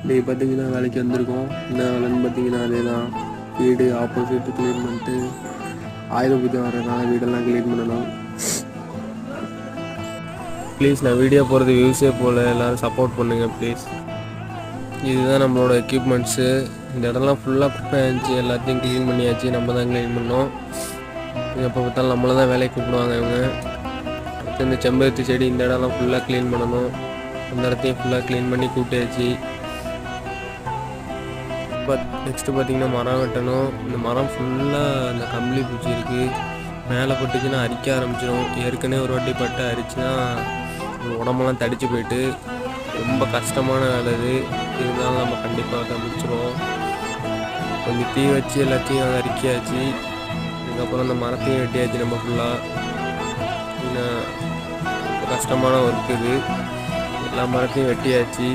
இன்றைக்கி பார்த்திங்கன்னா வேலைக்கு வந்திருக்கோம். என்ன வேலைன்னு பார்த்தீங்கன்னா அதே தான். வீடு ஆப்போசிட் க்ளீன் பண்ணிட்டு ஆயுத பூஜை வர்றதுனால வீடெல்லாம் க்ளீன் பண்ணணும். ப்ளீஸ் நான் வீடியோ போகிறது வியூஸே போல், எல்லோரும் சப்போர்ட் பண்ணுங்கள் ப்ளீஸ். இதுதான் நம்மளோட எக்யூப்மெண்ட்ஸு. இந்த இடம்லாம் ஃபுல்லாக குப்பை இருந்துச்சு, எல்லாத்தையும் க்ளீன் பண்ணியாச்சு. நம்ம தான் க்ளீன் பண்ணோம். எப்போ பார்த்தாலும் நம்மளை தான் வேலைக்கு கூப்பிடுவாங்க இவங்க. அடுத்து இந்த செம்பருத்தி செடி இந்த இடம்லாம் ஃபுல்லாக க்ளீன் பண்ணணும். அந்த இடத்தையும் ஃபுல்லாக க்ளீன் பண்ணி கூட்டியாச்சு. நெக்ஸ்ட்டு பார்த்திங்கன்னா மரம் வெட்டணும். இந்த மரம் ஃபுல்லாக இந்த கம்பளி பூச்சி இருக்குது. மேலே பட்டுச்சுன்னா அரிக்க ஆரம்பிச்சிடும். ஏற்கனவே ஒரு வாட்டி பட்டு அரிச்சுன்னா உடம்பெல்லாம் தடிச்சு போயிட்டு ரொம்ப கஷ்டமான வேலை இது. இருந்தாலும் நம்ம கண்டிப்பாக அதை முடிச்சிடுவோம். கொஞ்சம் தீ வச்சு எல்லாத்தையும் அதை அரிக்காச்சு. அதுக்கப்புறம் அந்த மரத்தையும் வெட்டியாச்சு. நம்ம ஃபுல்லாக இன்னும் கஷ்டமான ஒர்க் இது. எல்லா மரத்தையும் வெட்டியாச்சு.